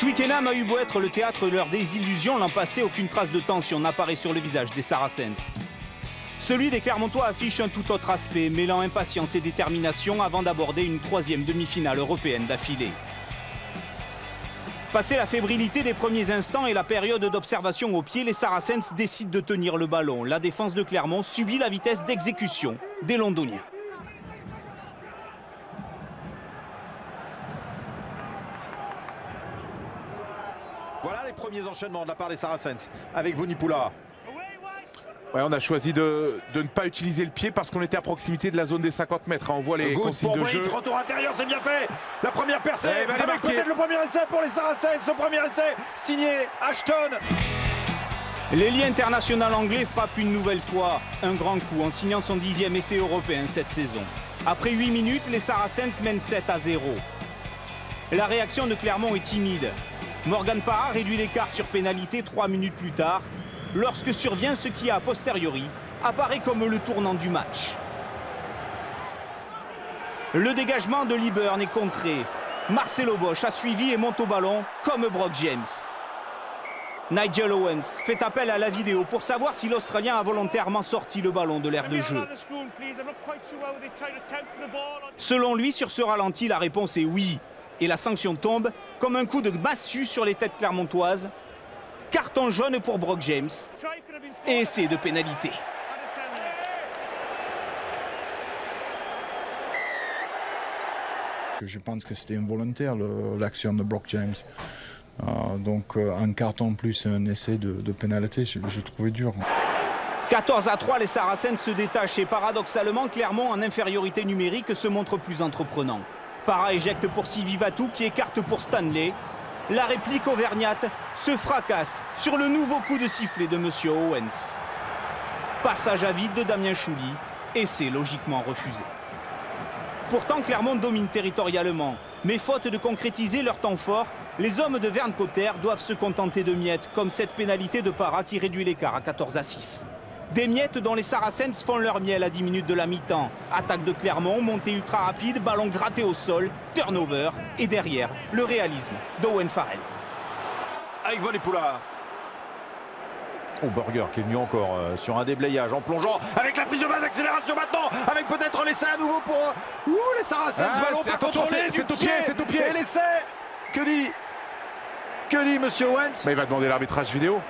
Twickenham a eu beau être le théâtre de leur désillusion l'an passé, aucune trace de tension n'apparaît sur le visage des Saracens. Celui des Clermontois affiche un tout autre aspect, mêlant impatience et détermination avant d'aborder une troisième demi-finale européenne d'affilée. Passé la fébrilité des premiers instants et la période d'observation au pied, les Saracens décident de tenir le ballon. La défense de Clermont subit la vitesse d'exécution des Londoniens. Voilà les premiers enchaînements de la part des Saracens avec Vunipola. Ouais, on a choisi de ne pas utiliser le pied parce qu'on était à proximité de la zone des 50 mètres. On voit les consignes de jeu. Retour intérieur, c'est bien fait. La première percée, avec peut-être le premier essai pour les Saracens. Le premier essai signé Ashton. L'ailier international anglais frappe une nouvelle fois un grand coup en signant son 10e essai européen cette saison. Après 8 minutes, les Saracens mènent 7-0. La réaction de Clermont est timide. Morgan Parra réduit l'écart sur pénalité 3 minutes plus tard, lorsque survient ce qui, a posteriori, apparaît comme le tournant du match. Le dégagement de Liburn est contré. Marcelo Bosch a suivi et monte au ballon comme Brock James. Nigel Owens fait appel à la vidéo pour savoir si l'Australien a volontairement sorti le ballon de l'aire de jeu. Selon lui, sur ce ralenti, la réponse est oui. Et la sanction tombe comme un coup de massue sur les têtes clermontoises. Carton jaune pour Brock James et essai de pénalité. Je pense que c'était involontaire l'action de Brock James. Donc un carton plus un essai de pénalité, je trouvais dur. 14-3, les Saracens se détachent et paradoxalement, Clermont en infériorité numérique se montre plus entreprenant. Parra éjecte pour Sivivatou qui écarte pour Stanley. La réplique auvergnate se fracasse sur le nouveau coup de sifflet de M. Owens. Passage à vide de Damien Chouli et c'est logiquement refusé. Pourtant, Clermont domine territorialement, mais faute de concrétiser leur temps fort, les hommes de Vern Cotter doivent se contenter de miettes, comme cette pénalité de Parra qui réduit l'écart à 14-6. Des miettes dont les Saracens font leur miel à 10 minutes de la mi-temps. Attaque de Clermont, montée ultra rapide, ballon gratté au sol, turnover et derrière, le réalisme d'Owen Farrell. Avec Vunipola. Oh, Burger qui est venu encore sur un déblayage en plongeant avec la prise de base d'accélération maintenant, avec peut-être l'essai à nouveau pour les Saracens. Ballon pas contrôlé, c'est au pied, c'est au pied. Et l'essai, que dit Monsieur Owens? Mais il va demander l'arbitrage vidéo.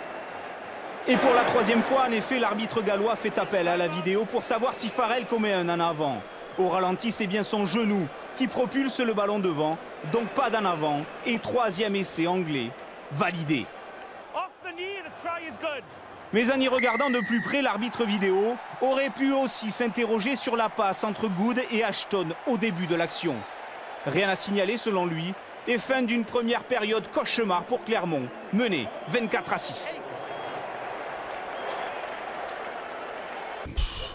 Et pour la troisième fois, en effet, l'arbitre gallois fait appel à la vidéo pour savoir si Farrell commet un en avant. Au ralenti, c'est bien son genou qui propulse le ballon devant, donc pas d'en avant. Et troisième essai anglais, validé. Mais en y regardant de plus près, l'arbitre vidéo aurait pu aussi s'interroger sur la passe entre Good et Ashton au début de l'action. Rien à signaler selon lui, et fin d'une première période cauchemar pour Clermont, mené 24-6.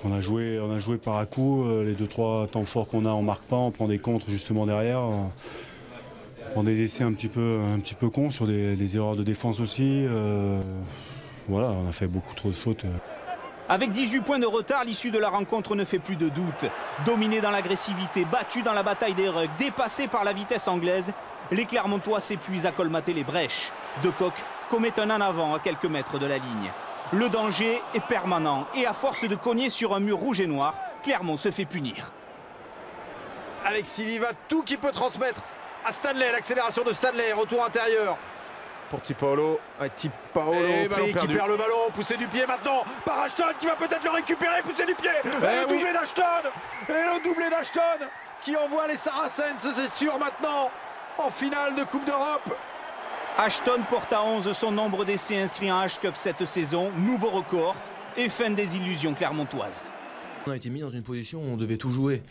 On a joué par à coup, les 2-3 temps forts qu'on a, on marque pas, on prend des contres justement derrière. On prend des essais un petit peu cons sur des erreurs de défense aussi. Voilà, on a fait beaucoup trop de fautes. Avec 18 points de retard, l'issue de la rencontre ne fait plus de doute. Dominé dans l'agressivité, battu dans la bataille des rucks, dépassé par la vitesse anglaise, les Clermontois s'épuisent à colmater les brèches. De Kock commet un en avant à quelques mètres de la ligne. Le danger est permanent et à force de cogner sur un mur rouge et noir, Clermont se fait punir. Avec Sivivatou qui peut transmettre à Stanley, l'accélération de Stanley, retour intérieur. Pour Tipaolo, qui perd le ballon, poussé du pied maintenant par Ashton qui va peut-être le récupérer, poussé du pied. Et le doublé d'Ashton, qui envoie les Saracens, c'est sûr maintenant, en finale de Coupe d'Europe. Ashton porte à 11 son nombre d'essais inscrits en H-Cup cette saison, nouveau record et fin des illusions clermontoises. On a été mis dans une position où on devait tout jouer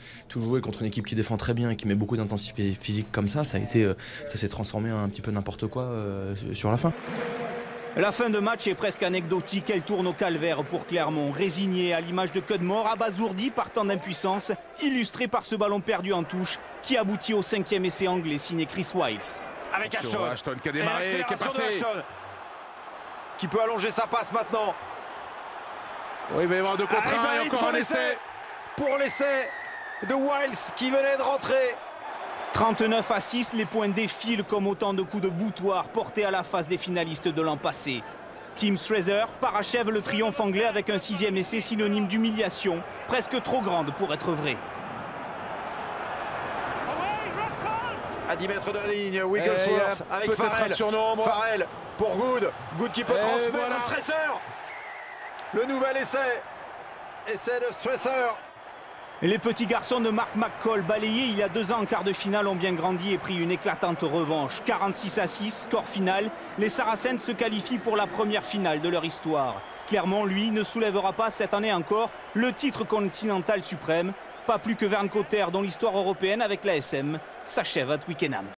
contre une équipe qui défend très bien et qui met beaucoup d'intensité physique comme ça. Ça s'est transformé en un petit peu n'importe quoi sur la fin. La fin de match est presque anecdotique, elle tourne au calvaire pour Clermont. Résigné à l'image de Cudmore, abasourdi par tant d'impuissance, illustré par ce ballon perdu en touche qui aboutit au 5e essai anglais signé Chris Wiles. Avec Ashton qui a démarré, qui est passé. Qui peut allonger sa passe maintenant. Oui, mais il va y avoir 2 contre 1 et encore un essai. Pour l'essai de Wiles qui venait de rentrer. 39-6, les points défilent comme autant de coups de boutoir portés à la face des finalistes de l'an passé. Tim Fraser parachève le triomphe anglais avec un 6e essai synonyme d'humiliation, presque trop grande pour être vrai. À 10 mètres de la ligne, Wigglesworth avec Farrell. Farrell pour Good. Good qui peut transmettre voilà. Stresseur. Le nouvel essai. Essai de Stresseur. Les petits garçons de Mark McCall, balayés il y a 2 ans en quart de finale, ont bien grandi et pris une éclatante revanche. 46-6, score final. Les Saracens se qualifient pour la première finale de leur histoire. Clermont, lui, ne soulèvera pas cette année encore le titre continental suprême. Pas plus que Vern Cotter, dont l'histoire européenne avec l'ASM s'achève à Twickenham.